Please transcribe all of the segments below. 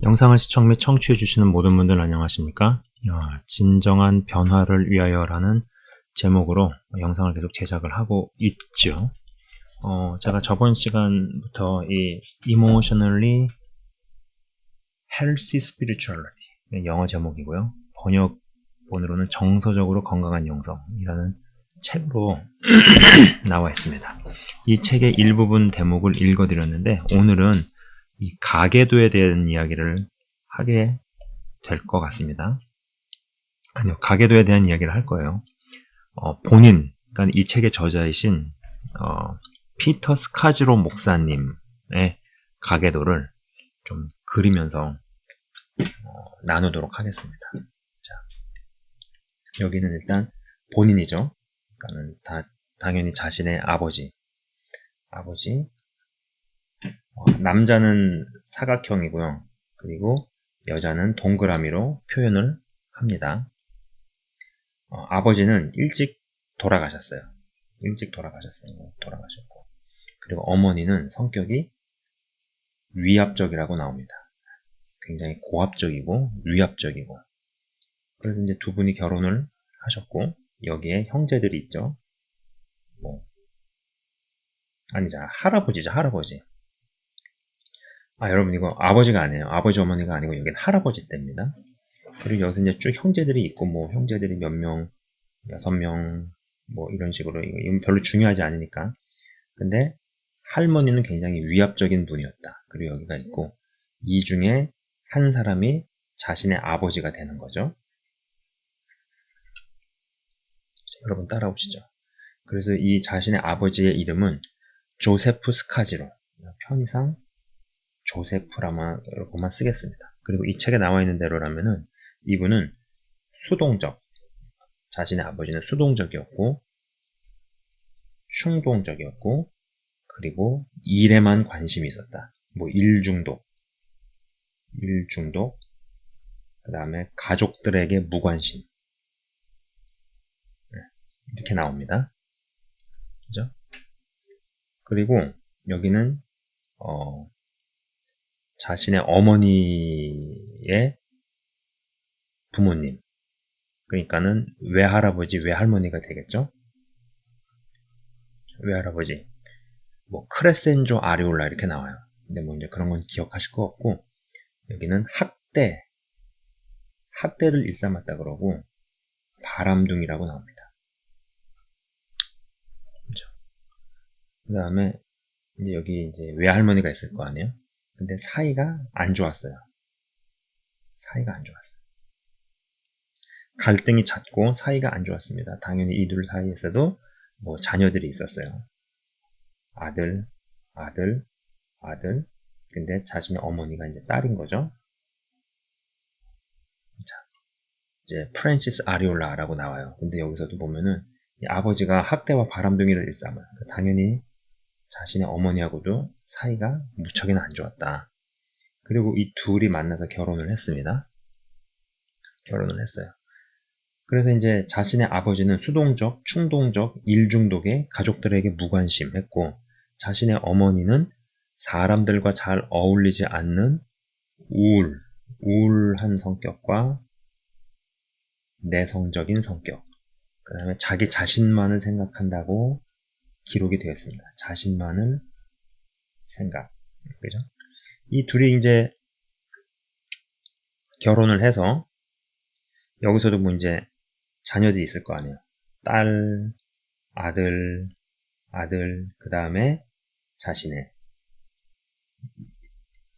영상을 시청 및 청취해 주시는 모든 분들 안녕하십니까? 진정한 변화를 위하여라는 제목으로 영상을 계속 제작을 하고 있죠. 제가 저번 시간부터 이 Emotionally Healthy Spirituality, 영어 제목이고요. 번역본으로는 정서적으로 건강한 영성이라는 책으로 나와 있습니다. 이 책의 일부분 대목을 읽어드렸는데 오늘은 이 가계도에 대한 이야기를 하게 될 것 같습니다. 아니요, 가계도에 대한 이야기를 할 거예요. 그러니까 이 책의 저자이신 피터 스카지로 목사님의 가계도를 좀 그리면서 나누도록 하겠습니다. 자, 여기는 일단 본인이죠. 그러니까는 당연히 자신의 아버지. 남자는 사각형이고요. 그리고 여자는 동그라미로 표현을 합니다. 아버지는 일찍 돌아가셨어요. 돌아가셨고. 그리고 어머니는 성격이 위압적이라고 나옵니다. 굉장히 고압적이고 위압적이고. 그래서 이제 두 분이 결혼을 하셨고, 여기에 형제들이 있죠. 할아버지죠, 할아버지. 여러분, 이거 아버지가 아니에요. 아버지, 어머니가 아니고, 여기는 할아버지 때입니다. 그리고 여기서 이제 쭉 형제들이 있고, 형제들이 몇 명, 6명, 이런 식으로, 이건 별로 중요하지 않으니까. 근데, 할머니는 굉장히 위압적인 분이었다. 그리고 여기가 있고, 이 중에 한 사람이 자신의 아버지가 되는 거죠. 여러분 따라오시죠. 그래서 이 자신의 아버지의 이름은 조세프 스카지로, 편의상 조세프라고만 쓰겠습니다. 그리고 이 책에 나와 있는 대로라면은 이분은 자신의 아버지는 수동적이었고, 충동적이었고, 그리고 일에만 관심이 있었다. 일중독, 그 다음에 가족들에게 무관심. 이렇게 나옵니다. 그죠? 그리고 여기는, 자신의 어머니의 부모님. 그러니까는 외할아버지, 외할머니가 되겠죠? 외할아버지. 크레센조 아리올라 이렇게 나와요. 근데 이제 그런 건 기억하실 거 없고, 여기는 학대를 일삼았다 그러고, 바람둥이라고 나옵니다. 그렇죠? 그 다음에, 이제 여기 이제 외할머니가 있을 거 아니에요? 근데 사이가 안 좋았어요. 갈등이 잦고 사이가 안 좋았습니다. 당연히 이 둘 사이에서도 자녀들이 있었어요. 아들. 근데 자신의 어머니가 이제 딸인 거죠. 자, 이제 프랜시스 아리올라라고 나와요. 근데 여기서도 보면은 이 아버지가 학대와 바람둥이를 일삼아요. 당연히 자신의 어머니하고도 사이가 무척이나 안 좋았다. 그리고 이 둘이 만나서 결혼을 했어요. 그래서 이제 자신의 아버지는 수동적, 충동적, 일중독에 가족들에게 무관심했고, 자신의 어머니는 사람들과 잘 어울리지 않는 우울한 성격과 내성적인 성격, 그 다음에 자기 자신만을 생각한다고 기록이 되어 있습니다. 자신만을 생각. 그죠? 이 둘이 이제 결혼을 해서 여기서도 이제 자녀들이 있을 거 아니에요. 딸, 아들, 그 다음에 자신의.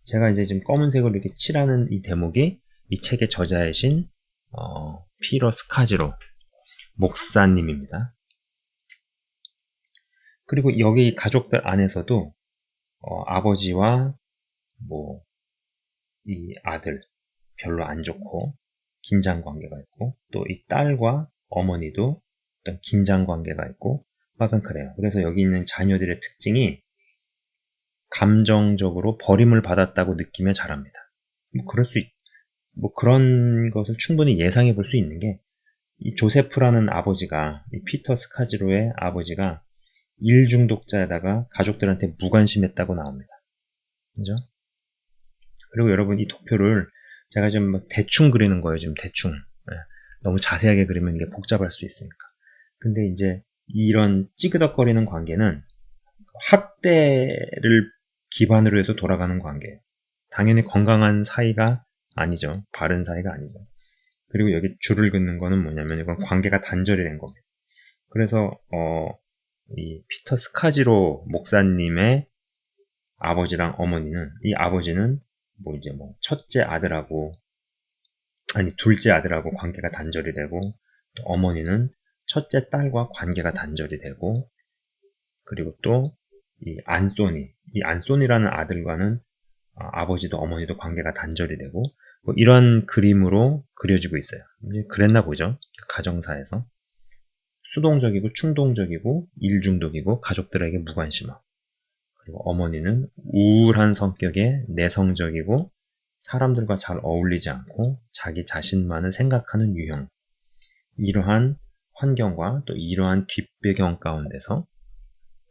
제가 이제 지금 검은색으로 이렇게 칠하는 이 대목이 이 책의 저자이신 피터 스카지로 목사님입니다. 그리고 여기 가족들 안에서도 아버지와 이 아들 별로 안 좋고 긴장 관계가 있고, 또 이 딸과 어머니도 어떤 긴장 관계가 있고, 약간 그래요. 그래서 여기 있는 자녀들의 특징이 감정적으로 버림을 받았다고 느끼며 자랍니다. 그런 것을 충분히 예상해 볼 수 있는 게, 이 조세프라는 아버지가, 이 피터 스카지로의 아버지가 일중독자에다가 가족들한테 무관심했다고 나옵니다. 그죠? 그리고 여러분 이 도표를 제가 좀 뭐 대충 그리는 거예요. 지금 대충. 예. 너무 자세하게 그리면 이게 복잡할 수 있으니까. 근데 이제 이런 찌그덕거리는 관계는 학대를 기반으로 해서 돌아가는 관계예요. 당연히 건강한 사이가 아니죠. 바른 사이가 아니죠. 그리고 여기 줄을 긋는 거는 뭐냐면 이건 관계가 단절이 된 겁니다. 그래서 이 피터 스카지로 목사님의 아버지랑 어머니는, 이 아버지는 뭐 이제 뭐 첫째 아들하고 아니 둘째 아들하고 관계가 단절이 되고, 또 어머니는 첫째 딸과 관계가 단절이 되고, 그리고 또 이 안소니라는 아들과는 아버지도 어머니도 관계가 단절이 되고, 뭐 이런 그림으로 그려지고 있어요. 이제 그랬나 보죠. 가정사에서 수동적이고 충동적이고 일중독이고 가족들에게 무관심하고, 그리고 어머니는 우울한 성격에 내성적이고 사람들과 잘 어울리지 않고 자기 자신만을 생각하는 유형. 이러한 환경과 또 이러한 뒷배경 가운데서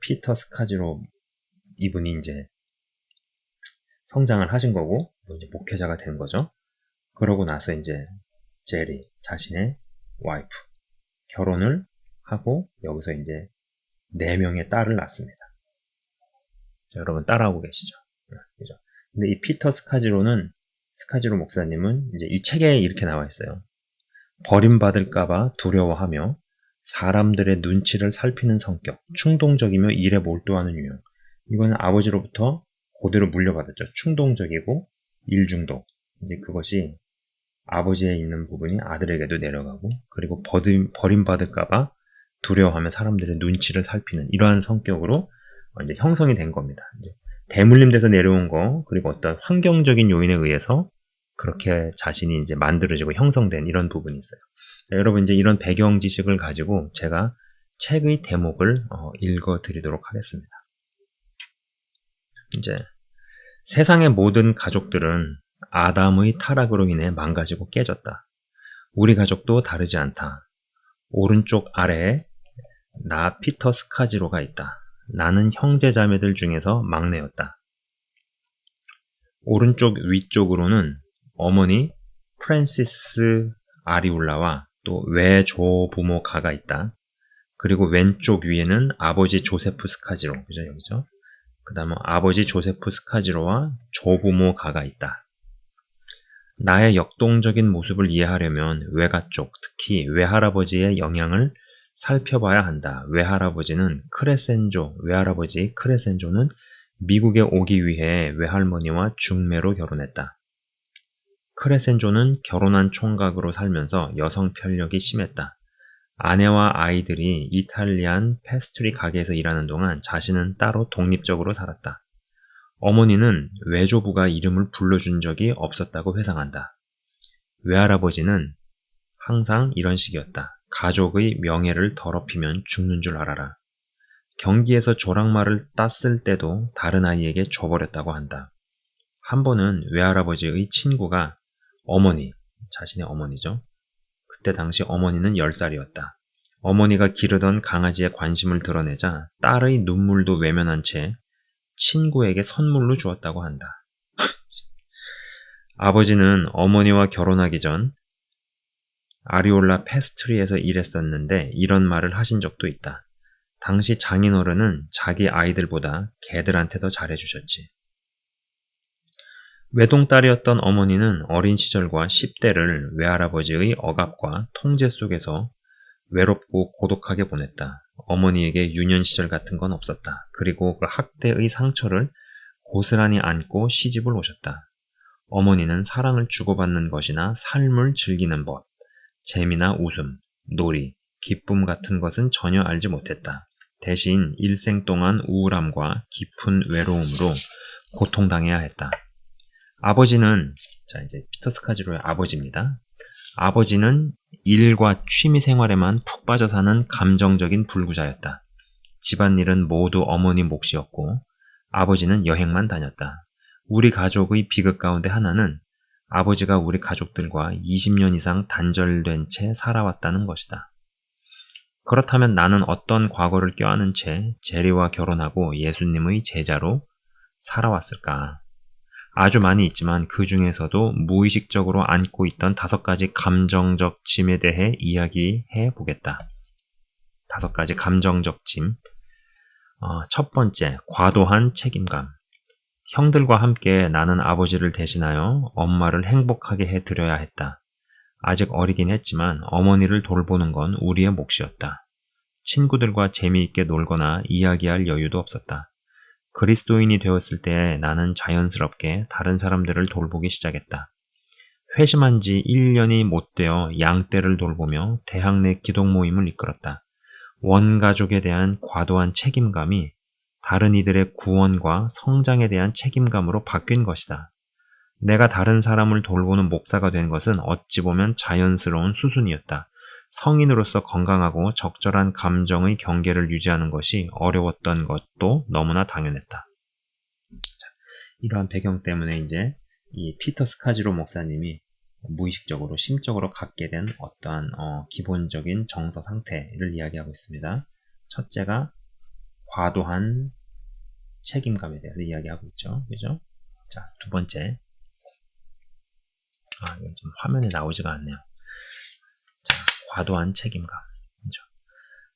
피터 스카지로 이분이 이제 성장을 하신 거고, 이제 목회자가 된 거죠. 그러고 나서 이제 제리 자신의 와이프 결혼을 하고 여기서 이제 4명의 딸을 낳습니다. 자, 여러분 따라하고 계시죠? 그죠? 근데 이 피터 스카지로 목사님은 이제 이 책에 이렇게 나와 있어요. 버림받을까봐 두려워하며 사람들의 눈치를 살피는 성격, 충동적이며 일에 몰두하는 유형. 이거는 아버지로부터 그대로 물려받았죠. 충동적이고 일중독. 이제 그것이 아버지에 있는 부분이 아들에게도 내려가고, 그리고 버림받을까봐 두려워하며 사람들의 눈치를 살피는 이러한 성격으로 이제 형성이 된 겁니다. 이제 대물림돼서 내려온 거, 그리고 어떤 환경적인 요인에 의해서 그렇게 자신이 이제 만들어지고 형성된 이런 부분이 있어요. 자, 여러분 이제 이런 배경 지식을 가지고 제가 책의 대목을 읽어드리도록 하겠습니다. 이제 세상의 모든 가족들은 아담의 타락으로 인해 망가지고 깨졌다. 우리 가족도 다르지 않다. 오른쪽 아래에 나 피터 스카지로가 있다. 나는 형제자매들 중에서 막내였다. 오른쪽 위쪽으로는 어머니 프랜시스 아리울라와 또 외조부모 가가 있다. 그리고 왼쪽 위에는 아버지 조세프 스카지로, 그죠, 여기죠? 그 다음에 아버지 조세프 스카지로와 조부모 가가 있다. 나의 역동적인 모습을 이해하려면 외가 쪽, 특히 외할아버지의 영향을 살펴봐야 한다. 외할아버지 크레센조는 미국에 오기 위해 외할머니와 중매로 결혼했다. 크레센조는 결혼한 총각으로 살면서 여성 편력이 심했다. 아내와 아이들이 이탈리안 페스트리 가게에서 일하는 동안 자신은 따로 독립적으로 살았다. 어머니는 외조부가 이름을 불러준 적이 없었다고 회상한다. 외할아버지는 항상 이런 식이었다. 가족의 명예를 더럽히면 죽는 줄 알아라. 경기에서 조랑말을 땄을 때도 다른 아이에게 줘버렸다고 한다. 한 번은 외할아버지의 친구가 자신의 어머니죠. 그때 당시 어머니는 10살이었다. 어머니가 기르던 강아지에 관심을 드러내자 딸의 눈물도 외면한 채 친구에게 선물로 주었다고 한다. 아버지는 어머니와 결혼하기 전 아리올라 페스트리에서 일했었는데 이런 말을 하신 적도 있다. 당시 장인어른은 자기 아이들보다 개들한테 더 잘해주셨지. 외동딸이었던 어머니는 어린 시절과 10대를 외할아버지의 억압과 통제 속에서 외롭고 고독하게 보냈다. 어머니에게 유년 시절 같은 건 없었다. 그리고 그 학대의 상처를 고스란히 안고 시집을 오셨다. 어머니는 사랑을 주고받는 것이나 삶을 즐기는 법, 재미나 웃음, 놀이, 기쁨 같은 것은 전혀 알지 못했다. 대신 일생 동안 우울함과 깊은 외로움으로 고통당해야 했다. 아버지는, 자 이제 피터 스카지로의 아버지입니다. 아버지는 일과 취미 생활에만 푹 빠져 사는 감정적인 불구자였다. 집안일은 모두 어머니 몫이었고 아버지는 여행만 다녔다. 우리 가족의 비극 가운데 하나는 아버지가 우리 가족들과 20년 이상 단절된 채 살아왔다는 것이다. 그렇다면 나는 어떤 과거를 껴안은 채 제리와 결혼하고 예수님의 제자로 살아왔을까? 아주 많이 있지만 그 중에서도 무의식적으로 안고 있던 5가지 감정적 짐에 대해 이야기해 보겠다. 5가지 감정적 짐. 첫 번째, 과도한 책임감. 형들과 함께 나는 아버지를 대신하여 엄마를 행복하게 해드려야 했다. 아직 어리긴 했지만 어머니를 돌보는 건 우리의 몫이었다. 친구들과 재미있게 놀거나 이야기할 여유도 없었다. 그리스도인이 되었을 때 나는 자연스럽게 다른 사람들을 돌보기 시작했다. 회심한 지 1년이 못 되어 양떼를 돌보며 대학 내 기독 모임을 이끌었다. 원가족에 대한 과도한 책임감이 다른 이들의 구원과 성장에 대한 책임감으로 바뀐 것이다. 내가 다른 사람을 돌보는 목사가 된 것은 어찌 보면 자연스러운 수순이었다. 성인으로서 건강하고 적절한 감정의 경계를 유지하는 것이 어려웠던 것도 너무나 당연했다. 이러한 배경 때문에 이제 이 피터 스카지로 목사님이 무의식적으로 심적으로 갖게 된 어떠한 기본적인 정서 상태를 이야기하고 있습니다. 첫째가 과도한 책임감에 대해서 이야기하고 있죠. 그죠? 자, 두 번째. 이거 좀 화면에 나오지가 않네요. 자, 과도한 책임감. 그죠?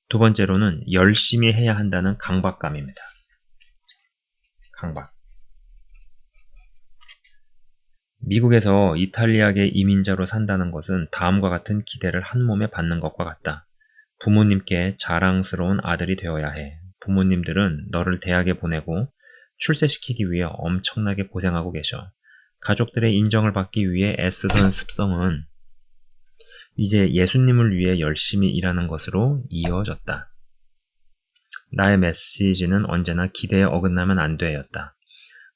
두 번째로는 열심히 해야 한다는 강박감입니다. 강박. 미국에서 이탈리아계 이민자로 산다는 것은 다음과 같은 기대를 한 몸에 받는 것과 같다. 부모님께 자랑스러운 아들이 되어야 해. 부모님들은 너를 대학에 보내고 출세시키기 위해 엄청나게 고생하고 계셔. 가족들의 인정을 받기 위해 애쓰던 습성은 이제 예수님을 위해 열심히 일하는 것으로 이어졌다. 나의 메시지는 언제나 기대에 어긋나면 안 돼였다.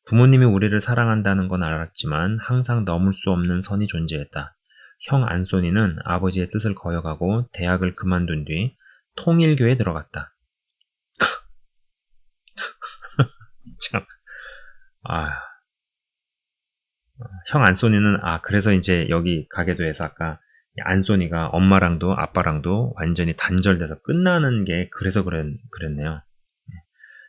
부모님이 우리를 사랑한다는 건 알았지만 항상 넘을 수 없는 선이 존재했다. 형 안소니는 아버지의 뜻을 거역하고 대학을 그만둔 뒤 통일교에 들어갔다. 참, 형 안소니는 그래서 이제 여기 가게 돼서 아까 안소니가 엄마랑도 아빠랑도 완전히 단절돼서 끝나는 게 그래서 그랬네요.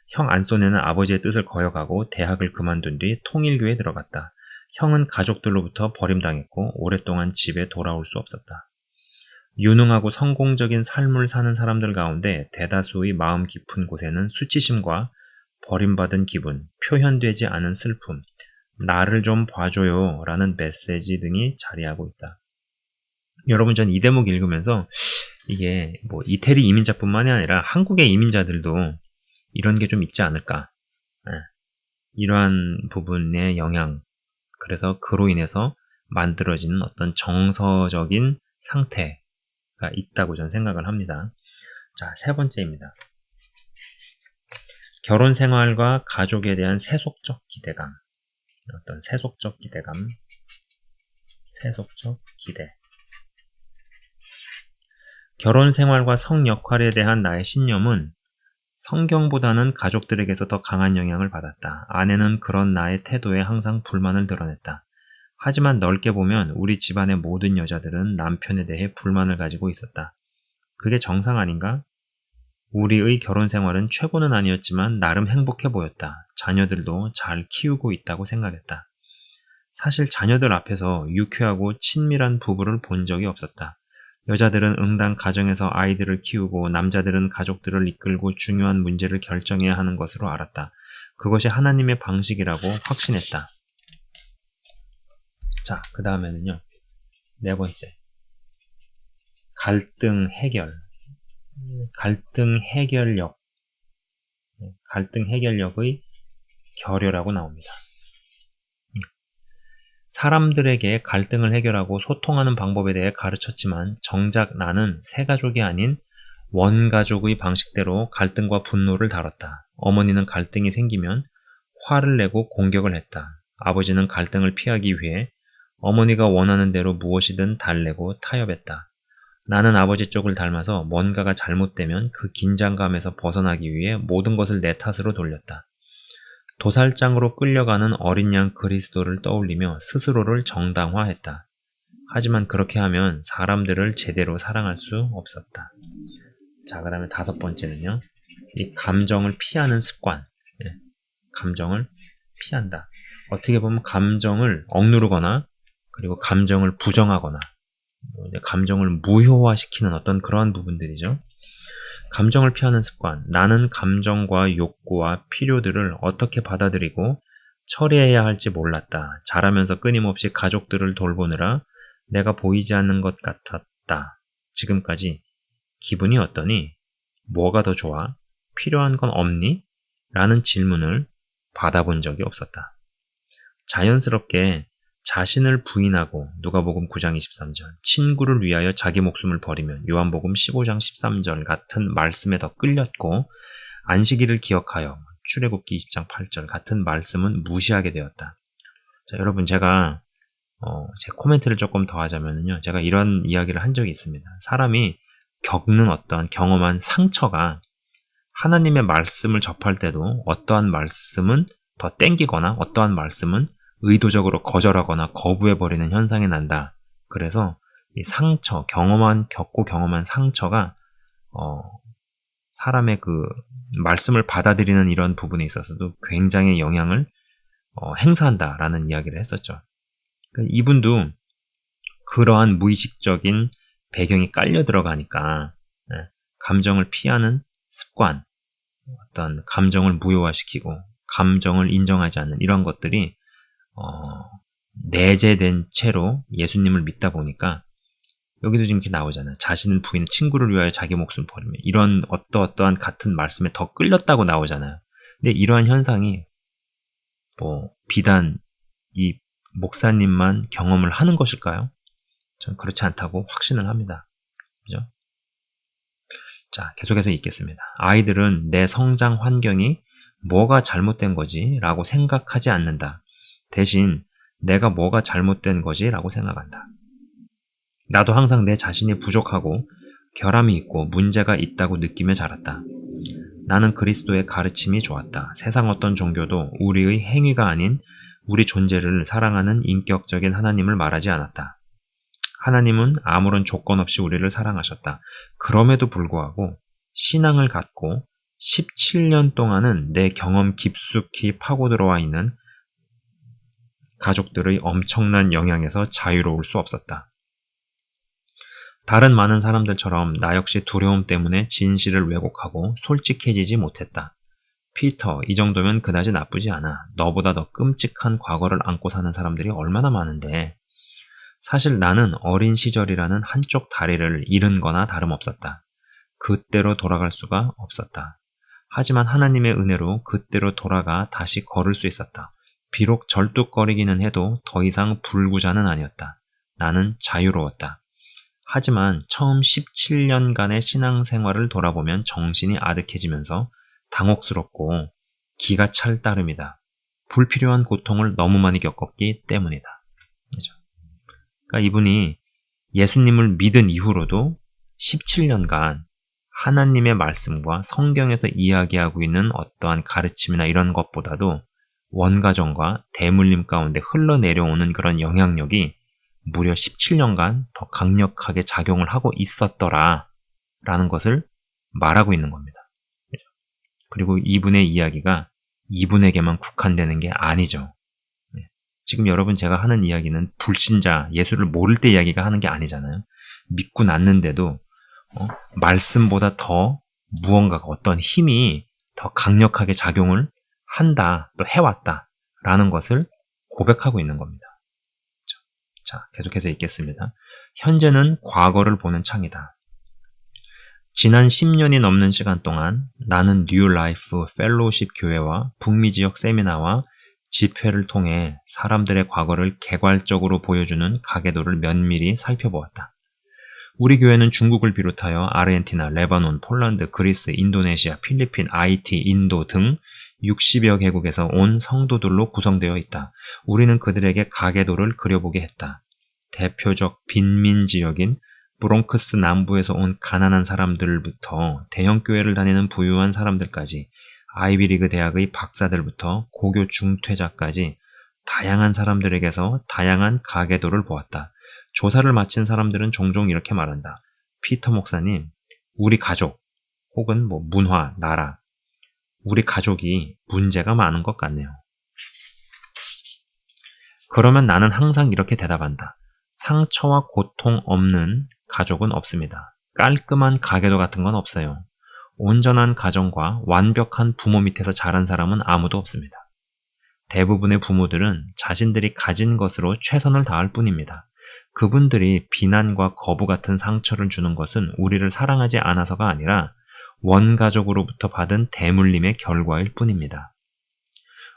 형 안소니는 아버지의 뜻을 거역하고 대학을 그만둔 뒤 통일교에 들어갔다. 형은 가족들로부터 버림당했고 오랫동안 집에 돌아올 수 없었다. 유능하고 성공적인 삶을 사는 사람들 가운데 대다수의 마음 깊은 곳에는 수치심과 버림받은 기분, 표현되지 않은 슬픔, 나를 좀 봐줘요 라는 메시지 등이 자리하고 있다. 여러분, 전 이 대목 읽으면서 이게 뭐 이태리 이민자뿐만이 아니라 한국의 이민자들도 이런 게 좀 있지 않을까. 이러한 부분의 영향, 그래서 그로 인해서 만들어지는 어떤 정서적인 상태가 있다고 저는 생각을 합니다. 자, 세 번째입니다. 결혼 생활과 가족에 대한 세속적 기대감. 어떤 세속적 기대감, 세속적 기대. 결혼 생활과 성 역할에 대한 나의 신념은 성경보다는 가족들에게서 더 강한 영향을 받았다. 아내는 그런 나의 태도에 항상 불만을 드러냈다. 하지만 넓게 보면 우리 집안의 모든 여자들은 남편에 대해 불만을 가지고 있었다. 그게 정상 아닌가? 우리의 결혼 생활은 최고는 아니었지만 나름 행복해 보였다. 자녀들도 잘 키우고 있다고 생각했다. 사실 자녀들 앞에서 유쾌하고 친밀한 부부를 본 적이 없었다. 여자들은 응당 가정에서 아이들을 키우고 남자들은 가족들을 이끌고 중요한 문제를 결정해야 하는 것으로 알았다. 그것이 하나님의 방식이라고 확신했다. 자, 그 다음에는요. 네 번째. 갈등 해결. 갈등 해결력. 갈등 해결력의 결여라고 나옵니다. 사람들에게 갈등을 해결하고 소통하는 방법에 대해 가르쳤지만 정작 나는 새가족이 아닌 원가족의 방식대로 갈등과 분노를 다뤘다. 어머니는 갈등이 생기면 화를 내고 공격을 했다. 아버지는 갈등을 피하기 위해 어머니가 원하는 대로 무엇이든 달래고 타협했다. 나는 아버지 쪽을 닮아서 뭔가가 잘못되면 그 긴장감에서 벗어나기 위해 모든 것을 내 탓으로 돌렸다. 도살장으로 끌려가는 어린 양 그리스도를 떠올리며 스스로를 정당화했다. 하지만 그렇게 하면 사람들을 제대로 사랑할 수 없었다. 자, 그 다음에 다섯 번째는요. 이 감정을 피하는 습관. 감정을 피한다. 어떻게 보면 감정을 억누르거나 그리고 감정을 부정하거나 이제 감정을 무효화시키는 어떤 그러한 부분들이죠. 감정을 피하는 습관. 나는 감정과 욕구와 필요들을 어떻게 받아들이고 처리해야 할지 몰랐다. 자라면서 끊임없이 가족들을 돌보느라 내가 보이지 않는 것 같았다. 지금까지 기분이 어떠니? 뭐가 더 좋아? 필요한 건 없니? 라는 질문을 받아본 적이 없었다. 자연스럽게 자신을 부인하고 누가복음 9장 23절, 친구를 위하여 자기 목숨을 버리면 요한복음 15장 13절 같은 말씀에 더 끌렸고 안식일을 기억하여 출애굽기 20장 8절 같은 말씀은 무시하게 되었다. 자, 여러분 제가 제 코멘트를 조금 더 하자면요. 제가 이런 이야기를 한 적이 있습니다. 사람이 겪는 어떠한 경험한 상처가 하나님의 말씀을 접할 때도 어떠한 말씀은 더 땡기거나 어떠한 말씀은 의도적으로 거절하거나 거부해버리는 현상이 난다. 그래서 이 상처, 겪고 경험한 상처가 사람의 그 말씀을 받아들이는 이런 부분에 있어서도 굉장히 영향을 행사한다라는 이야기를 했었죠. 그러니까 이분도 그러한 무의식적인 배경이 깔려 들어가니까 감정을 피하는 습관, 어떤 감정을 무효화시키고 감정을 인정하지 않는 이런 것들이 내재된 채로 예수님을 믿다 보니까 여기도 지금 이렇게 나오잖아요. 자신을 부인, 친구를 위하여 자기 목숨 버리며 이런 어떠한 같은 말씀에 더 끌렸다고 나오잖아요. 근데 이러한 현상이 비단 이 목사님만 경험을 하는 것일까요? 저는 그렇지 않다고 확신을 합니다. 그죠? 자, 계속해서 읽겠습니다. 아이들은 내 성장 환경이 뭐가 잘못된 거지? 라고 생각하지 않는다. 대신 내가 뭐가 잘못된 거지? 라고 생각한다. 나도 항상 내 자신이 부족하고 결함이 있고 문제가 있다고 느끼며 자랐다. 나는 그리스도의 가르침이 좋았다. 세상 어떤 종교도 우리의 행위가 아닌 우리 존재를 사랑하는 인격적인 하나님을 말하지 않았다. 하나님은 아무런 조건 없이 우리를 사랑하셨다. 그럼에도 불구하고 신앙을 갖고 17년 동안은 내 경험 깊숙이 파고 들어와 있는 가족들의 엄청난 영향에서 자유로울 수 없었다. 다른 많은 사람들처럼 나 역시 두려움 때문에 진실을 왜곡하고 솔직해지지 못했다. 피터, 이 정도면 그다지 나쁘지 않아. 너보다 더 끔찍한 과거를 안고 사는 사람들이 얼마나 많은데. 사실 나는 어린 시절이라는 한쪽 다리를 잃은 거나 다름없었다. 그때로 돌아갈 수가 없었다. 하지만 하나님의 은혜로 그때로 돌아가 다시 걸을 수 있었다. 비록 절뚝거리기는 해도 더 이상 불구자는 아니었다. 나는 자유로웠다. 하지만 처음 17년간의 신앙생활을 돌아보면 정신이 아득해지면서 당혹스럽고 기가 찰 따름이다. 불필요한 고통을 너무 많이 겪었기 때문이다. 그렇죠? 그러니까 이분이 예수님을 믿은 이후로도 17년간 하나님의 말씀과 성경에서 이야기하고 있는 어떠한 가르침이나 이런 것보다도 원가정과 대물림 가운데 흘러내려오는 그런 영향력이 무려 17년간 더 강력하게 작용을 하고 있었더라 라는 것을 말하고 있는 겁니다. 그리고 이분의 이야기가 이분에게만 국한되는 게 아니죠. 지금 여러분 제가 하는 이야기는 불신자, 예수를 모를 때 이야기가 하는 게 아니잖아요. 믿고 났는데도 말씀보다 더 무언가가 어떤 힘이 더 강력하게 작용을 한다, 또 해왔다 라는 것을 고백하고 있는 겁니다. 자, 계속해서 읽겠습니다. 현재는 과거를 보는 창이다. 지난 10년이 넘는 시간 동안 나는 뉴 라이프 펠로우십 교회와 북미 지역 세미나와 집회를 통해 사람들의 과거를 개괄적으로 보여주는 가계도를 면밀히 살펴보았다. 우리 교회는 중국을 비롯하여 아르헨티나, 레바논, 폴란드, 그리스, 인도네시아, 필리핀, 아이티, 인도 등 60여 개국에서 온 성도들로 구성되어 있다. 우리는 그들에게 가계도를 그려보게 했다. 대표적 빈민 지역인 브롱크스 남부에서 온 가난한 사람들부터 대형교회를 다니는 부유한 사람들까지 아이비리그 대학의 박사들부터 고교 중퇴자까지 다양한 사람들에게서 다양한 가계도를 보았다. 조사를 마친 사람들은 종종 이렇게 말한다. 피터 목사님, 우리 가족 혹은 문화, 나라, 우리 가족이 문제가 많은 것 같네요. 그러면 나는 항상 이렇게 대답한다. 상처와 고통 없는 가족은 없습니다. 깔끔한 가계도 같은 건 없어요. 온전한 가정과 완벽한 부모 밑에서 자란 사람은 아무도 없습니다. 대부분의 부모들은 자신들이 가진 것으로 최선을 다할 뿐입니다. 그분들이 비난과 거부 같은 상처를 주는 것은 우리를 사랑하지 않아서가 아니라 원가족으로부터 받은 대물림의 결과일 뿐입니다.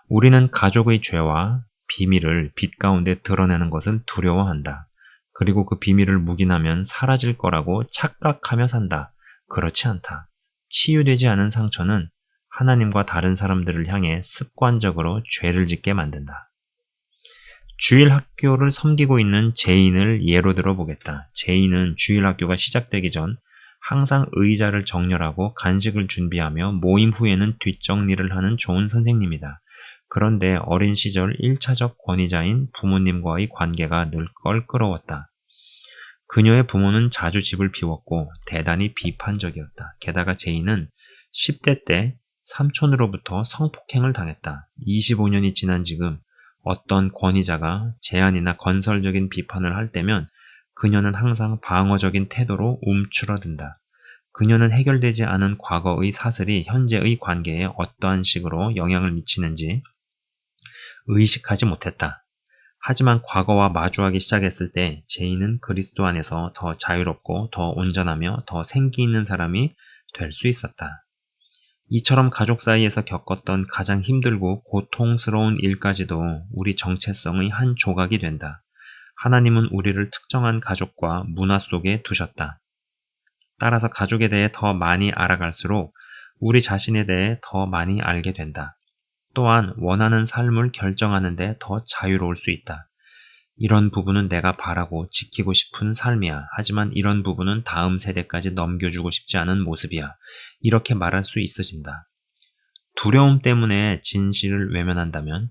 우리는 가족의 죄와 비밀을 빛 가운데 드러내는 것을 두려워한다. 그리고 그 비밀을 묵인하면 사라질 거라고 착각하며 산다. 그렇지 않다. 치유되지 않은 상처는 하나님과 다른 사람들을 향해 습관적으로 죄를 짓게 만든다. 주일 학교를 섬기고 있는 제인을 예로 들어보겠다. 제인은 주일 학교가 시작되기 전 항상 의자를 정렬하고 간식을 준비하며 모임 후에는 뒷정리를 하는 좋은 선생님이다. 그런데 어린 시절 1차적 권위자인 부모님과의 관계가 늘 껄끄러웠다. 그녀의 부모는 자주 집을 비웠고 대단히 비판적이었다. 게다가 제인은 10대 때 삼촌으로부터 성폭행을 당했다. 25년이 지난 지금 어떤 권위자가 제안이나 건설적인 비판을 할 때면 그녀는 항상 방어적인 태도로 움츠러든다. 그녀는 해결되지 않은 과거의 사슬이 현재의 관계에 어떠한 식으로 영향을 미치는지 의식하지 못했다. 하지만 과거와 마주하기 시작했을 때 제인은 그리스도 안에서 더 자유롭고 더 온전하며 더 생기 있는 사람이 될 수 있었다. 이처럼 가족 사이에서 겪었던 가장 힘들고 고통스러운 일까지도 우리 정체성의 한 조각이 된다. 하나님은 우리를 특정한 가족과 문화 속에 두셨다. 따라서 가족에 대해 더 많이 알아갈수록 우리 자신에 대해 더 많이 알게 된다. 또한 원하는 삶을 결정하는 데 더 자유로울 수 있다. 이런 부분은 내가 바라고 지키고 싶은 삶이야. 하지만 이런 부분은 다음 세대까지 넘겨주고 싶지 않은 모습이야. 이렇게 말할 수 있어진다. 두려움 때문에 진실을 외면한다면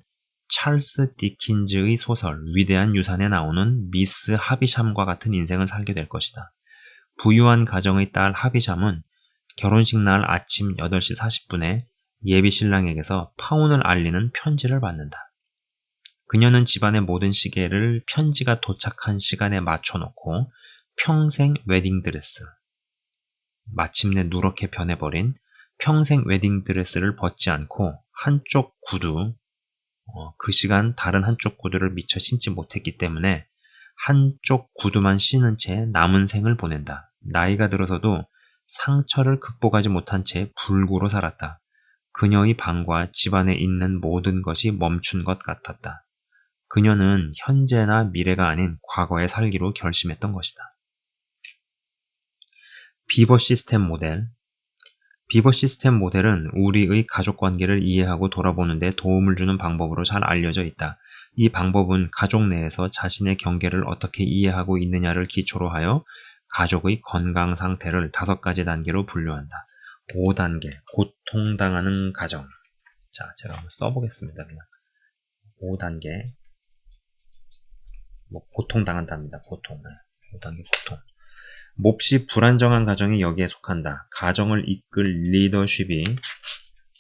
찰스 디킨즈의 소설 위대한 유산에 나오는 미스 하비샴과 같은 인생을 살게 될 것이다. 부유한 가정의 딸 하비샴은 결혼식 날 아침 8시 40분에 예비 신랑에게서 파혼을 알리는 편지를 받는다. 그녀는 집안의 모든 시계를 편지가 도착한 시간에 맞춰놓고 평생 웨딩드레스, 마침내 누렇게 변해버린 평생 웨딩드레스를 벗지 않고 한쪽 구두, 그 시간 다른 한쪽 구두를 미처 신지 못했기 때문에 한쪽 구두만 신은 채 남은 생을 보낸다. 나이가 들어서도 상처를 극복하지 못한 채 불구로 살았다. 그녀의 방과 집안에 있는 모든 것이 멈춘 것 같았다. 그녀는 현재나 미래가 아닌 과거에 살기로 결심했던 것이다. 비버 시스템 모델. 비버 시스템 모델은 우리의 가족관계를 이해하고 돌아보는 데 도움을 주는 방법으로 잘 알려져 있다. 이 방법은 가족 내에서 자신의 경계를 어떻게 이해하고 있느냐를 기초로 하여 가족의 건강 상태를 5가지 단계로 분류한다. 5단계, 고통당하는 가정. 자, 제가 한번 써보겠습니다. 그냥 5단계, 고통당한답니다. 고통. 5단계 고통. 몹시 불안정한 가정이 여기에 속한다. 가정을 이끌 리더십이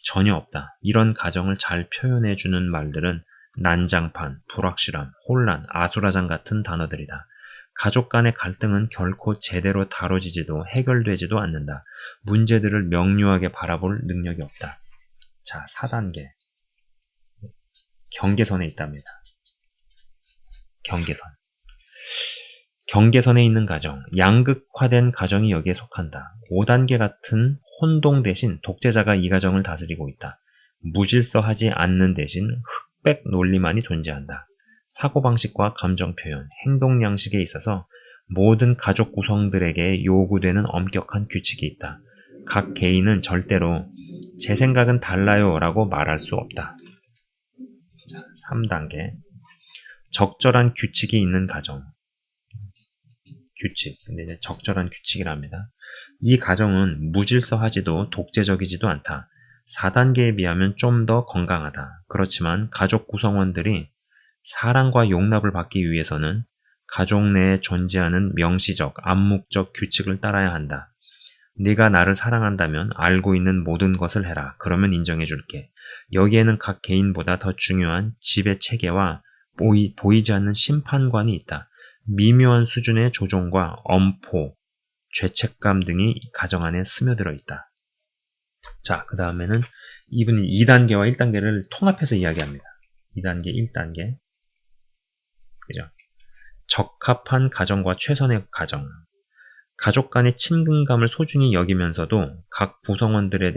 전혀 없다. 이런 가정을 잘 표현해주는 말들은 난장판, 불확실함, 혼란, 아수라장 같은 단어들이다. 가족 간의 갈등은 결코 제대로 다뤄지지도 해결되지도 않는다. 문제들을 명료하게 바라볼 능력이 없다. 자, 4단계. 경계선에 있답니다. 경계선. 경계선에 있는 가정, 양극화된 가정이 여기에 속한다. 5단계 같은 혼동 대신 독재자가 이 가정을 다스리고 있다. 무질서하지 않는 대신 흑백 논리만이 존재한다. 사고방식과 감정표현, 행동 양식에 있어서 모든 가족 구성들에게 요구되는 엄격한 규칙이 있다. 각 개인은 절대로 제 생각은 달라요 라고 말할 수 없다. 자, 3단계. 적절한 규칙이 있는 가정. 규칙. 근데 이제 적절한 규칙이랍니다. 이 가정은 무질서하지도 독재적이지도 않다. 4단계에 비하면 좀 더 건강하다. 그렇지만 가족 구성원들이 사랑과 용납을 받기 위해서는 가족 내에 존재하는 명시적, 암묵적 규칙을 따라야 한다. 네가 나를 사랑한다면 알고 있는 모든 것을 해라. 그러면 인정해줄게. 여기에는 각 개인보다 더 중요한 집의 체계와 보이지 않는 심판관이 있다. 미묘한 수준의 조종과 엄포, 죄책감 등이 가정 안에 스며들어 있다. 자, 그 다음에는 이분이 2단계와 1단계를 통합해서 이야기합니다. 2단계, 1단계. 그죠? 적합한 가정과 최선의 가정. 가족 간의 친근감을 소중히 여기면서도 각 구성원들에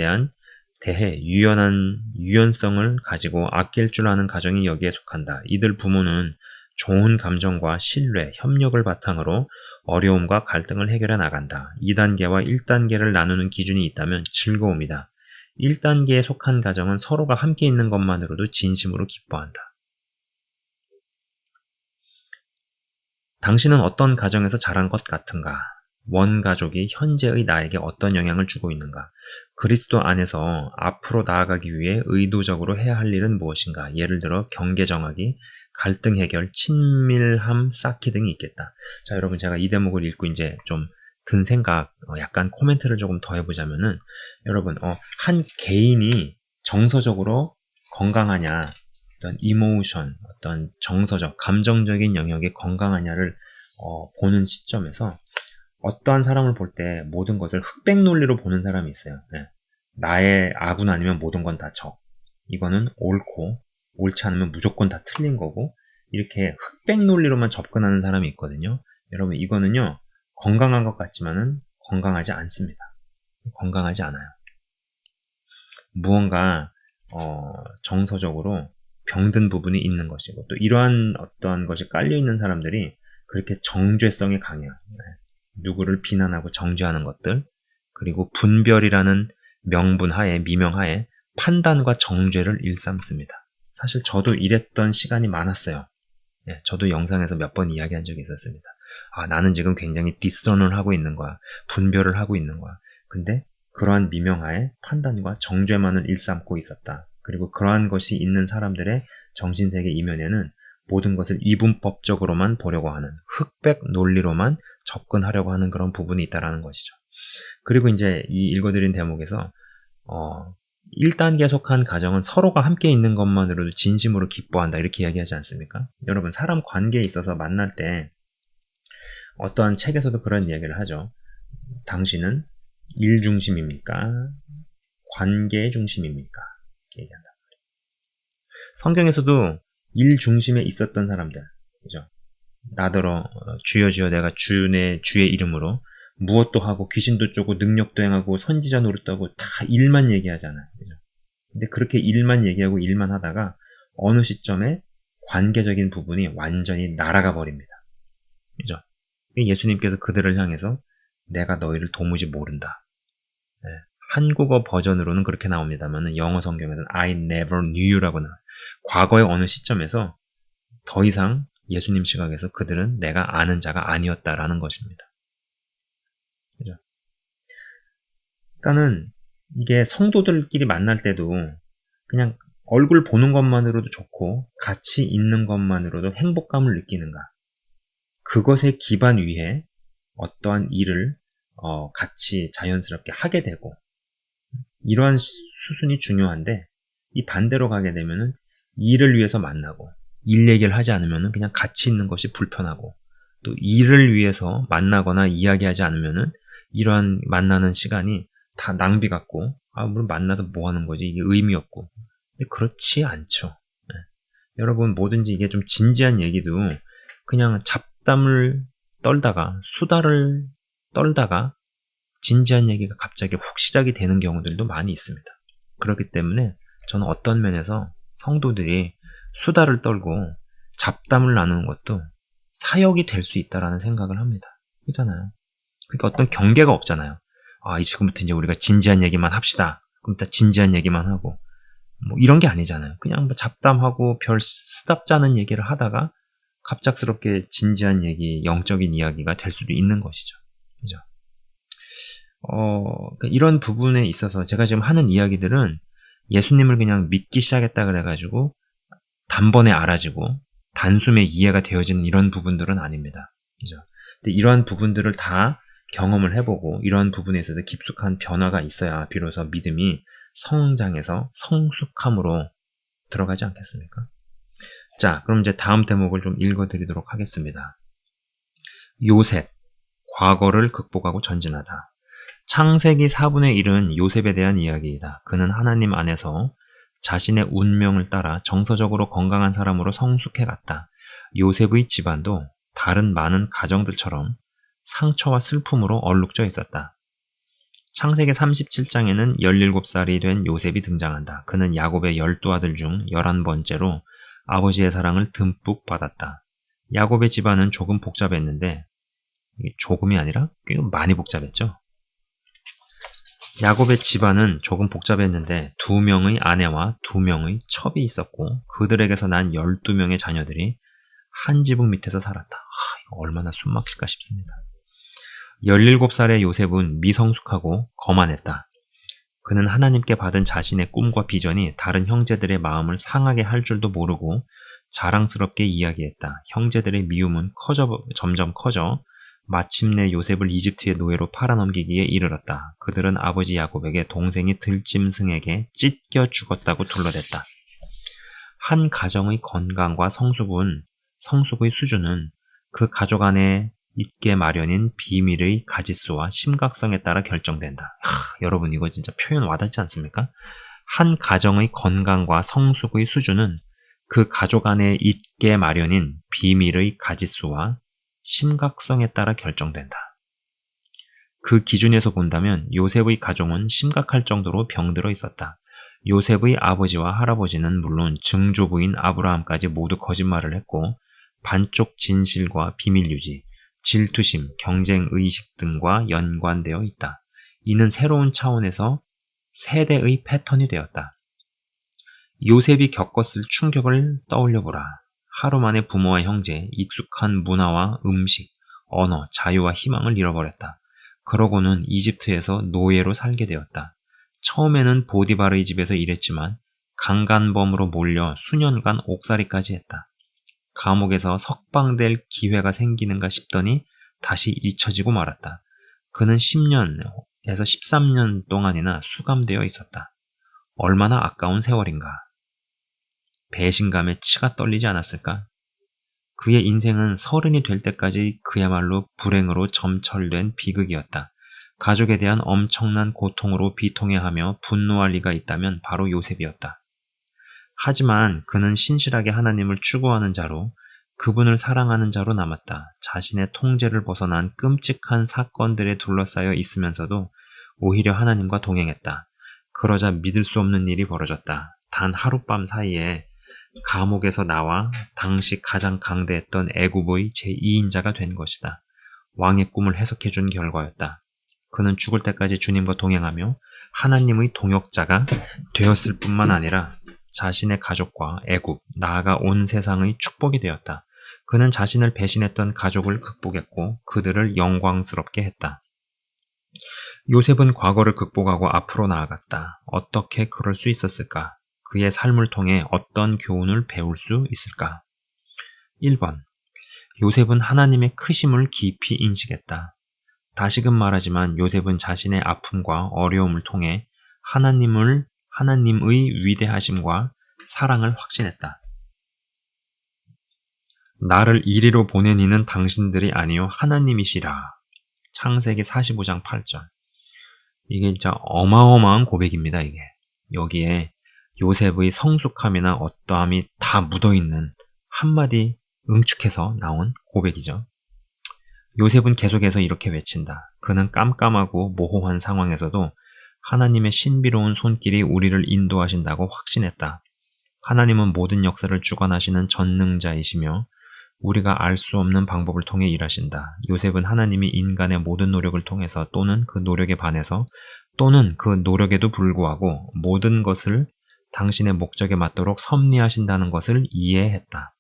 대해 유연성을 가지고 아낄 줄 아는 가정이 여기에 속한다. 이들 부모는 좋은 감정과 신뢰, 협력을 바탕으로 어려움과 갈등을 해결해 나간다. 2단계와 1단계를 나누는 기준이 있다면 즐거움이다. 1단계에 속한 가정은 서로가 함께 있는 것만으로도 진심으로 기뻐한다. 당신은 어떤 가정에서 자란 것 같은가? 원가족이 현재의 나에게 어떤 영향을 주고 있는가? 그리스도 안에서 앞으로 나아가기 위해 의도적으로 해야 할 일은 무엇인가? 예를 들어 경계 정하기, 갈등 해결, 친밀함 쌓기 등이 있겠다. 자, 여러분, 제가 이 대목을 읽고 이제 좀 든 생각, 약간 코멘트를 조금 더 해보자면은, 여러분, 한 개인이 정서적으로 건강하냐, 어떤 이모션, 어떤 정서적, 감정적인 영역이 건강하냐를 보는 시점에서 어떠한 사람을 볼 때 모든 것을 흑백 논리로 보는 사람이 있어요. 네. 나의 아군 아니면 모든 건 다 적. 이거는 옳고 옳지 않으면 무조건 다 틀린 거고 이렇게 흑백 논리로만 접근하는 사람이 있거든요. 여러분 이거는요. 건강한 것 같지만은 건강하지 않습니다. 건강하지 않아요. 무언가 정서적으로 병든 부분이 있는 것이고 또 이러한 어떤 것이 깔려있는 사람들이 그렇게 정죄성이 강해요. 네. 누구를 비난하고 정죄하는 것들 그리고 분별이라는 명분하에 미명하에 판단과 정죄를 일삼습니다. 사실 저도 이랬던 시간이 많았어요. 네, 저도 영상에서 몇 번 이야기한 적이 있었습니다. 아, 나는 지금 굉장히 디선을 하고 있는 거야. 분별을 하고 있는 거야. 근데 그러한 미명하에 판단과 정죄만을 일삼고 있었다. 그리고 그러한 것이 있는 사람들의 정신세계 이면에는 모든 것을 이분법적으로만 보려고 하는 흑백 논리로만 접근하려고 하는 그런 부분이 있다는 것이죠. 그리고 이제 이 읽어드린 대목에서 1단계에 속한 가정은 서로가 함께 있는 것만으로도 진심으로 기뻐한다 이렇게 이야기하지 않습니까? 여러분 사람 관계에 있어서 만날 때 어떠한 책에서도 그런 이야기를 하죠. 당신은 일 중심입니까? 관계 중심입니까? 얘기한다. 성경에서도 일 중심에 있었던 사람들, 그죠? 나더러 주여 주여 내가 주의 이름으로 무엇도 하고 귀신도 쫓고 능력도 행하고 선지자 노릇도 하고 다 일만 얘기하잖아요. 그죠? 근데 그렇게 일만 얘기하고 일만 하다가 어느 시점에 관계적인 부분이 완전히 날아가 버립니다. 그죠? 예수님께서 그들을 향해서 내가 너희를 도무지 모른다. 네. 한국어 버전으로는 그렇게 나옵니다만 영어 성경에서는 I never knew you라고 나와요. 과거의 어느 시점에서 더 이상 예수님 시각에서 그들은 내가 아는 자가 아니었다라는 것입니다. 그죠? 그러니까는 이게 성도들끼리 만날 때도 그냥 얼굴 보는 것만으로도 좋고 같이 있는 것만으로도 행복감을 느끼는가? 그것에 기반 위에 어떠한 일을 같이 자연스럽게 하게 되고 이러한 수순이 중요한데 이 반대로 가게 되면은 일을 위해서 만나고 일 얘기를 하지 않으면은 그냥 같이 있는 것이 불편하고 또 일을 위해서 만나거나 이야기하지 않으면은 이러한 만나는 시간이 다 낭비 같고 물론 만나서 뭐 하는 거지 이게 의미 없고 근데 그렇지 않죠. 네. 여러분 뭐든지 이게 좀 진지한 얘기도 그냥 잡담을 떨다가 수다를 떨다가 진지한 얘기가 갑자기 훅 시작이 되는 경우들도 많이 있습니다. 그렇기 때문에 저는 어떤 면에서 성도들이 수다를 떨고 잡담을 나누는 것도 사역이 될 수 있다라는 생각을 합니다. 그렇잖아요. 그러니까 어떤 경계가 없잖아요. 지금부터 이제 우리가 진지한 얘기만 합시다. 그럼 다 진지한 얘기만 하고 뭐 이런 게 아니잖아요. 그냥 뭐 잡담하고 별 쓰답지 않은 얘기를 하다가 갑작스럽게 진지한 얘기, 영적인 이야기가 될 수도 있는 것이죠. 그죠? 그러니까 이런 부분에 있어서 제가 지금 하는 이야기들은 예수님을 그냥 믿기 시작했다 그래가지고 단번에 알아지고 단숨에 이해가 되어지는 이런 부분들은 아닙니다. 그죠? 근데 이러한 부분들을 다 경험을 해보고 이러한 부분에 있어서 깊숙한 변화가 있어야 비로소 믿음이 성장해서 성숙함으로 들어가지 않겠습니까? 자, 그럼 이제 다음 대목을 좀 읽어드리도록 하겠습니다. 요셉, 과거를 극복하고 전진하다. 창세기 4분의 1은 요셉에 대한 이야기이다. 그는 하나님 안에서 자신의 운명을 따라 정서적으로 건강한 사람으로 성숙해갔다. 요셉의 집안도 다른 많은 가정들처럼 상처와 슬픔으로 얼룩져 있었다. 창세기 37장에는 17살이 된 요셉이 등장한다. 그는 야곱의 12아들 중 11번째로 아버지의 사랑을 듬뿍 받았다. 야곱의 집안은 조금 복잡했는데, 조금이 아니라 꽤 많이 복잡했죠. 야곱의 집안은 조금 복잡했는데 2명의 아내와 2명의 첩이 있었고 그들에게서 난 12명의 자녀들이 한 지붕 밑에서 살았다. 이거 얼마나 숨막힐까 싶습니다. 17살의 요셉은 미성숙하고 거만했다. 그는 하나님께 받은 자신의 꿈과 비전이 다른 형제들의 마음을 상하게 할 줄도 모르고 자랑스럽게 이야기했다. 형제들의 미움은 점점 커져 마침내 요셉을 이집트의 노예로 팔아넘기기에 이르렀다. 그들은 아버지 야곱에게 동생이 들짐승에게 찢겨 죽었다고 둘러댔다. 한 가정의 건강과 성숙의 수준은 그 가족 안에 있게 마련인 비밀의 가짓수와 심각성에 따라 결정된다. 여러분 이거 진짜 표현 와닿지 않습니까? 한 가정의 건강과 성숙의 수준은 그 가족 안에 있게 마련인 비밀의 가짓수와 심각성에 따라 결정된다. 그 기준에서 본다면 요셉의 가족은 심각할 정도로 병들어 있었다. 요셉의 아버지와 할아버지는 물론 증조부인 아브라함까지 모두 거짓말을 했고 반쪽 진실과 비밀 유지, 질투심, 경쟁의식 등과 연관되어 있다. 이는 새로운 차원에서 세대의 패턴이 되었다. 요셉이 겪었을 충격을 떠올려보라. 하루 만에 부모와 형제, 익숙한 문화와 음식, 언어, 자유와 희망을 잃어버렸다. 그러고는 이집트에서 노예로 살게 되었다. 처음에는 보디바르의 집에서 일했지만 강간범으로 몰려 수년간 옥살이까지 했다. 감옥에서 석방될 기회가 생기는가 싶더니 다시 잊혀지고 말았다. 그는 10년에서 13년 동안이나 수감되어 있었다. 얼마나 아까운 세월인가. 배신감에 치가 떨리지 않았을까? 그의 인생은 30이 될 때까지 그야말로 불행으로 점철된 비극이었다. 가족에 대한 엄청난 고통으로 비통해하며 분노할 리가 있다면 바로 요셉이었다. 하지만 그는 신실하게 하나님을 추구하는 자로 그분을 사랑하는 자로 남았다. 자신의 통제를 벗어난 끔찍한 사건들에 둘러싸여 있으면서도 오히려 하나님과 동행했다. 그러자 믿을 수 없는 일이 벌어졌다. 단 하룻밤 사이에 감옥에서 나와 당시 가장 강대했던 애굽의 제2인자가 된 것이다. 왕의 꿈을 해석해준 결과였다. 그는 죽을 때까지 주님과 동행하며 하나님의 동역자가 되었을 뿐만 아니라 자신의 가족과 애굽, 나아가 온 세상의 축복이 되었다. 그는 자신을 배신했던 가족을 극복했고 그들을 영광스럽게 했다. 요셉은 과거를 극복하고 앞으로 나아갔다. 어떻게 그럴 수 있었을까? 그의 삶을 통해 어떤 교훈을 배울 수 있을까? 1번. 요셉은 하나님의 크심을 깊이 인식했다. 다시금 말하지만 요셉은 자신의 아픔과 어려움을 통해 하나님의 위대하심과 사랑을 확신했다. 나를 이리로 보낸 이는 당신들이 아니요 하나님이시라. 창세기 45장 8절. 이게 진짜 어마어마한 고백입니다. 이게. 여기에 요셉의 성숙함이나 어떠함이 다 묻어있는 한마디 응축해서 나온 고백이죠. 요셉은 계속해서 이렇게 외친다. 그는 깜깜하고 모호한 상황에서도 하나님의 신비로운 손길이 우리를 인도하신다고 확신했다. 하나님은 모든 역사를 주관하시는 전능자이시며 우리가 알 수 없는 방법을 통해 일하신다. 요셉은 하나님이 인간의 모든 노력을 통해서 또는 그 노력에 반해서 또는 그 노력에도 불구하고 모든 것을 당신의 목적에 맞도록 섭리하신다는 것을 이해했다.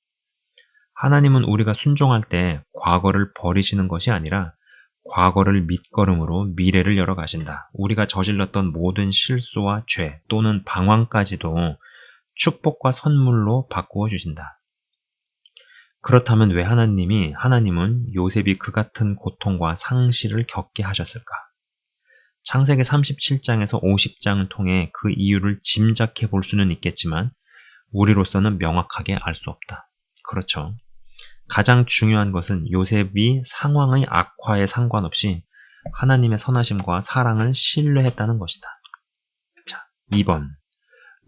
하나님은 우리가 순종할 때 과거를 버리시는 것이 아니라 과거를 밑거름으로 미래를 열어가신다. 우리가 저질렀던 모든 실수와 죄 또는 방황까지도 축복과 선물로 바꾸어 주신다. 그렇다면 왜 하나님은 요셉이 그 같은 고통과 상실을 겪게 하셨을까? 창세기 37장에서 50장을 통해 그 이유를 짐작해 볼 수는 있겠지만 우리로서는 명확하게 알 수 없다. 그렇죠. 가장 중요한 것은 요셉이 상황의 악화에 상관없이 하나님의 선하심과 사랑을 신뢰했다는 것이다. 자, 2번.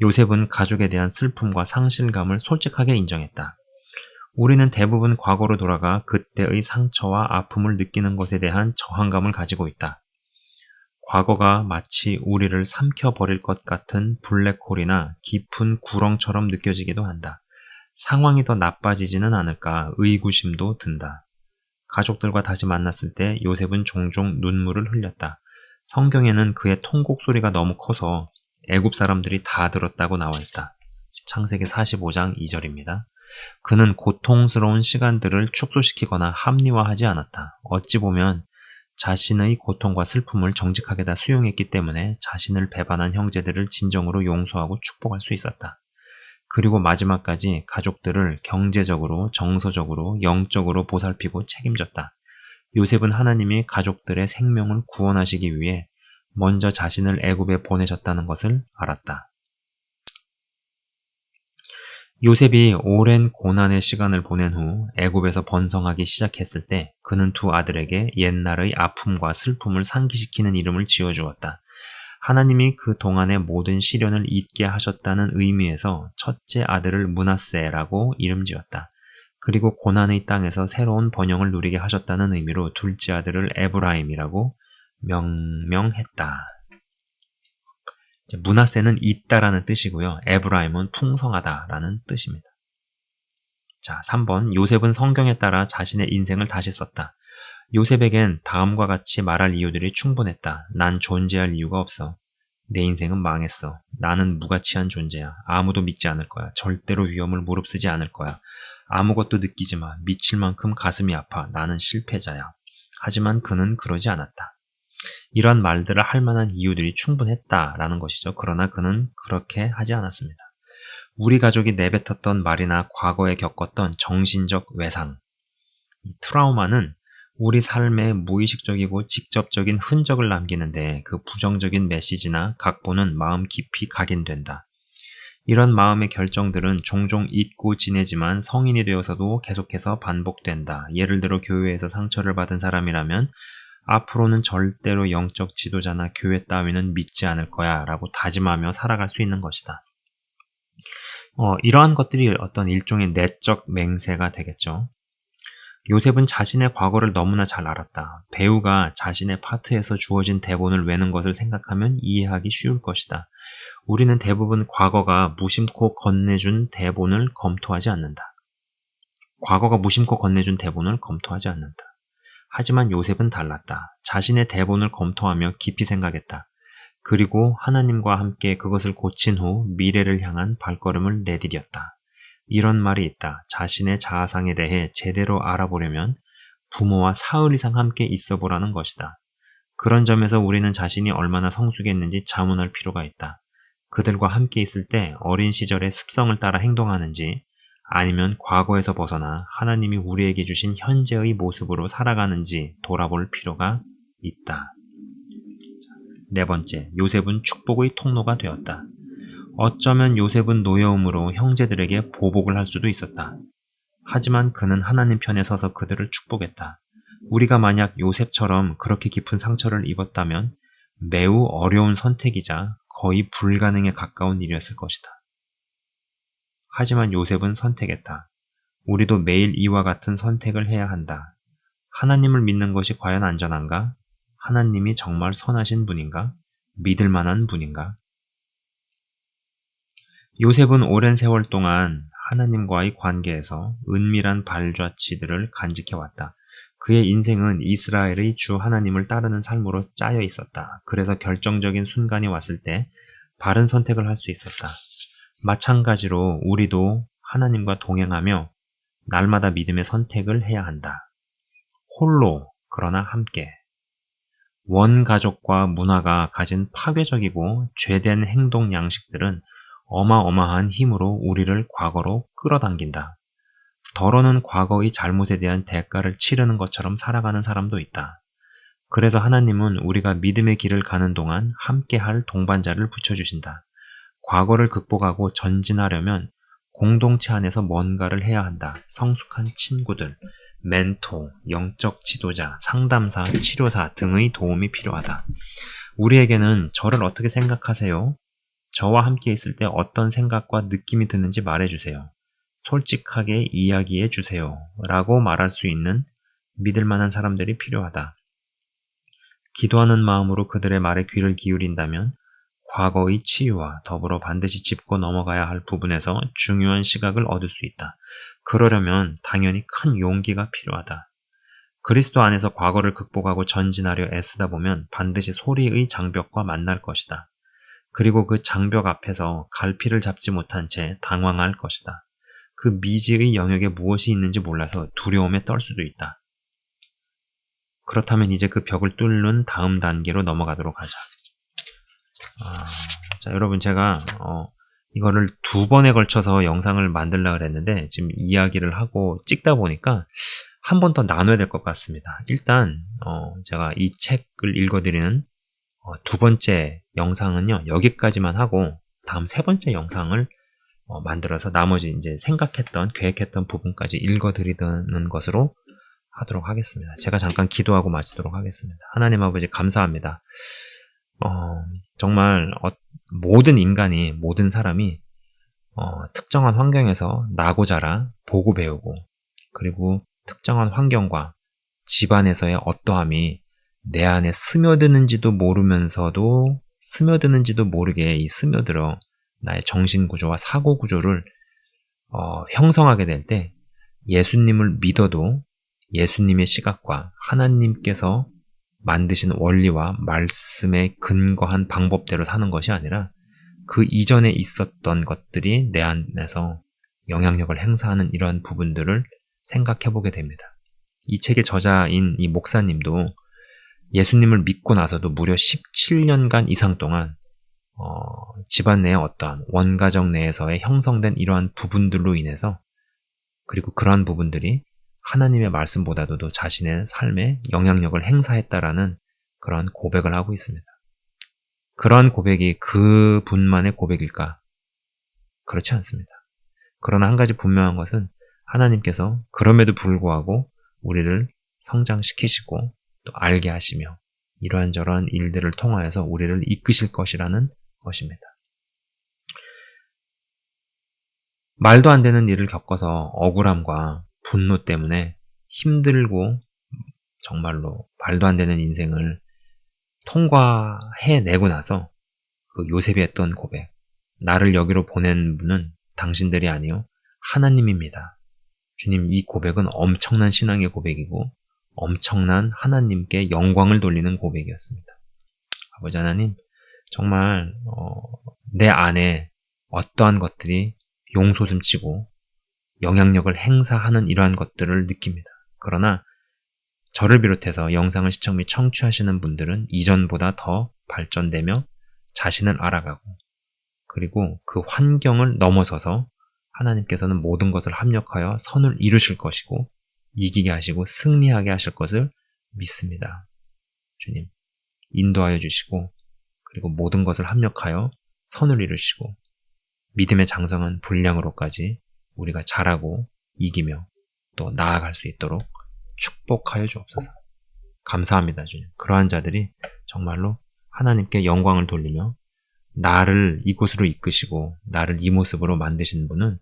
요셉은 가족에 대한 슬픔과 상실감을 솔직하게 인정했다. 우리는 대부분 과거로 돌아가 그때의 상처와 아픔을 느끼는 것에 대한 저항감을 가지고 있다. 과거가 마치 우리를 삼켜버릴 것 같은 블랙홀이나 깊은 구렁처럼 느껴지기도 한다. 상황이 더 나빠지지는 않을까 의구심도 든다. 가족들과 다시 만났을 때 요셉은 종종 눈물을 흘렸다. 성경에는 그의 통곡 소리가 너무 커서 애굽 사람들이 다 들었다고 나와 있다. 창세기 45장 2절입니다. 그는 고통스러운 시간들을 축소시키거나 합리화하지 않았다. 어찌 보면 자신의 고통과 슬픔을 정직하게 다 수용했기 때문에 자신을 배반한 형제들을 진정으로 용서하고 축복할 수 있었다. 그리고 마지막까지 가족들을 경제적으로, 정서적으로, 영적으로 보살피고 책임졌다. 요셉은 하나님이 가족들의 생명을 구원하시기 위해 먼저 자신을 애굽에 보내셨다는 것을 알았다. 요셉이 오랜 고난의 시간을 보낸 후 애굽에서 번성하기 시작했을 때 그는 두 아들에게 옛날의 아픔과 슬픔을 상기시키는 이름을 지어주었다. 하나님이 그 동안의 모든 시련을 잊게 하셨다는 의미에서 첫째 아들을 므낫세라고 이름 지었다. 그리고 고난의 땅에서 새로운 번영을 누리게 하셨다는 의미로 둘째 아들을 에브라임이라고 명명했다. 므낫세는 있다라는 뜻이고요. 에브라임은 풍성하다라는 뜻입니다. 자, 3번. 요셉은 성경에 따라 자신의 인생을 다시 썼다. 요셉에겐 다음과 같이 말할 이유들이 충분했다. 난 존재할 이유가 없어. 내 인생은 망했어. 나는 무가치한 존재야. 아무도 믿지 않을 거야. 절대로 위험을 무릅쓰지 않을 거야. 아무것도 느끼지 마. 미칠 만큼 가슴이 아파. 나는 실패자야. 하지만 그는 그러지 않았다. 이런 말들을 할 만한 이유들이 충분했다라는 것이죠. 그러나 그는 그렇게 하지 않았습니다. 우리 가족이 내뱉었던 말이나 과거에 겪었던 정신적 외상, 이 트라우마는 우리 삶에 무의식적이고 직접적인 흔적을 남기는데 그 부정적인 메시지나 각본은 마음 깊이 각인된다. 이런 마음의 결정들은 종종 잊고 지내지만 성인이 되어서도 계속해서 반복된다. 예를 들어 교회에서 상처를 받은 사람이라면 앞으로는 절대로 영적 지도자나 교회 따위는 믿지 않을 거야 라고 다짐하며 살아갈 수 있는 것이다. 이러한 것들이 어떤 일종의 내적 맹세가 되겠죠. 요셉은 자신의 과거를 너무나 잘 알았다. 배우가 자신의 파트에서 주어진 대본을 외는 것을 생각하면 이해하기 쉬울 것이다. 우리는 대부분 과거가 무심코 건네준 대본을 검토하지 않는다. 과거가 무심코 건네준 대본을 검토하지 않는다. 하지만 요셉은 달랐다. 자신의 대본을 검토하며 깊이 생각했다. 그리고 하나님과 함께 그것을 고친 후 미래를 향한 발걸음을 내디뎠다. 이런 말이 있다. 자신의 자아상에 대해 제대로 알아보려면 부모와 사흘 이상 함께 있어 보라는 것이다. 그런 점에서 우리는 자신이 얼마나 성숙했는지 자문할 필요가 있다. 그들과 함께 있을 때 어린 시절의 습성을 따라 행동하는지 아니면 과거에서 벗어나 하나님이 우리에게 주신 현재의 모습으로 살아가는지 돌아볼 필요가 있다. 네 번째, 요셉은 축복의 통로가 되었다. 어쩌면 요셉은 노여움으로 형제들에게 보복을 할 수도 있었다. 하지만 그는 하나님 편에 서서 그들을 축복했다. 우리가 만약 요셉처럼 그렇게 깊은 상처를 입었다면 매우 어려운 선택이자 거의 불가능에 가까운 일이었을 것이다. 하지만 요셉은 선택했다. 우리도 매일 이와 같은 선택을 해야 한다. 하나님을 믿는 것이 과연 안전한가? 하나님이 정말 선하신 분인가? 믿을 만한 분인가? 요셉은 오랜 세월 동안 하나님과의 관계에서 은밀한 발자취들을 간직해왔다. 그의 인생은 이스라엘의 주 하나님을 따르는 삶으로 짜여 있었다. 그래서 결정적인 순간이 왔을 때 바른 선택을 할 수 있었다. 마찬가지로 우리도 하나님과 동행하며 날마다 믿음의 선택을 해야 한다. 홀로, 그러나 함께. 원가족과 문화가 가진 파괴적이고 죄된 행동 양식들은 어마어마한 힘으로 우리를 과거로 끌어당긴다. 더러는 과거의 잘못에 대한 대가를 치르는 것처럼 살아가는 사람도 있다. 그래서 하나님은 우리가 믿음의 길을 가는 동안 함께할 동반자를 붙여주신다. 과거를 극복하고 전진하려면 공동체 안에서 뭔가를 해야 한다. 성숙한 친구들, 멘토, 영적 지도자, 상담사, 치료사 등의 도움이 필요하다. 우리에게는 저를 어떻게 생각하세요? 저와 함께 있을 때 어떤 생각과 느낌이 드는지 말해주세요. 솔직하게 이야기해 주세요. 라고 말할 수 있는 믿을 만한 사람들이 필요하다. 기도하는 마음으로 그들의 말에 귀를 기울인다면 과거의 치유와 더불어 반드시 짚고 넘어가야 할 부분에서 중요한 시각을 얻을 수 있다. 그러려면 당연히 큰 용기가 필요하다. 그리스도 안에서 과거를 극복하고 전진하려 애쓰다 보면 반드시 소리의 장벽과 만날 것이다. 그리고 그 장벽 앞에서 갈피를 잡지 못한 채 당황할 것이다. 그 미지의 영역에 무엇이 있는지 몰라서 두려움에 떨 수도 있다. 그렇다면 이제 그 벽을 뚫는 다음 단계로 넘어가도록 하자. 자, 여러분 제가 이거를 2번에 걸쳐서 영상을 만들려고 그랬는데 지금 이야기를 하고 찍다 보니까 한 번 더 나눠야 될 것 같습니다. 일단 제가 이 책을 읽어드리는 2번째 영상은요 여기까지만 하고 다음 3번째 영상을 만들어서 나머지 이제 계획했던 부분까지 읽어드리는 것으로 하도록 하겠습니다. 제가 잠깐 기도하고 마치도록 하겠습니다. 하나님 아버지 감사합니다. 정말 모든 인간이, 모든 사람이 특정한 환경에서 나고 자라, 보고 배우고, 그리고 특정한 환경과 집안에서의 어떠함이 내 안에 스며드는지도 모르게 스며들어 나의 정신구조와 사고구조를 형성하게 될 때 예수님을 믿어도 예수님의 시각과 하나님께서 만드신 원리와 말씀에 근거한 방법대로 사는 것이 아니라 그 이전에 있었던 것들이 내 안에서 영향력을 행사하는 이러한 부분들을 생각해보게 됩니다. 이 책의 저자인 이 목사님도 예수님을 믿고 나서도 무려 17년간 이상 동안 집안 내의 어떠한 원가정 내에서의 형성된 이러한 부분들로 인해서 그리고 그러한 부분들이 하나님의 말씀보다도 자신의 삶에 영향력을 행사했다라는 그런 고백을 하고 있습니다. 그러한 고백이 그분만의 고백일까? 그렇지 않습니다. 그러나 한 가지 분명한 것은 하나님께서 그럼에도 불구하고 우리를 성장시키시고 또 알게 하시며 이러한저러한 일들을 통하여서 우리를 이끄실 것이라는 것입니다. 말도 안 되는 일을 겪어서 억울함과 분노 때문에 힘들고 정말로 말도 안 되는 인생을 통과해내고 나서 그 요셉이 했던 고백, 나를 여기로 보낸 분은 당신들이 아니요 하나님입니다. 주님, 이 고백은 엄청난 신앙의 고백이고 엄청난 하나님께 영광을 돌리는 고백이었습니다. 아버지 하나님, 정말 내 안에 어떠한 것들이 용솟음치고 영향력을 행사하는 이러한 것들을 느낍니다. 그러나 저를 비롯해서 영상을 시청 및 청취하시는 분들은 이전보다 더 발전되며 자신을 알아가고 그리고 그 환경을 넘어서서 하나님께서는 모든 것을 합력하여 선을 이루실 것이고 이기게 하시고 승리하게 하실 것을 믿습니다. 주님, 인도하여 주시고 그리고 모든 것을 합력하여 선을 이루시고 믿음의 장성한 분량으로까지 우리가 잘하고 이기며 또 나아갈 수 있도록 축복하여 주옵소서. 감사합니다, 주님. 그러한 자들이 정말로 하나님께 영광을 돌리며 나를 이곳으로 이끄시고 나를 이 모습으로 만드신 분은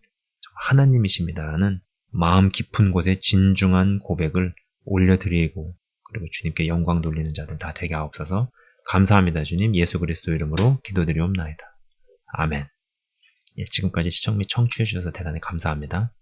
하나님이십니다라는 마음 깊은 곳에 진중한 고백을 올려드리고 그리고 주님께 영광 돌리는 자들 다 되게 하옵소서. 감사합니다, 주님. 예수 그리스도 이름으로 기도드리옵나이다. 아멘. 지금까지 시청 및 청취해 주셔서 대단히 감사합니다.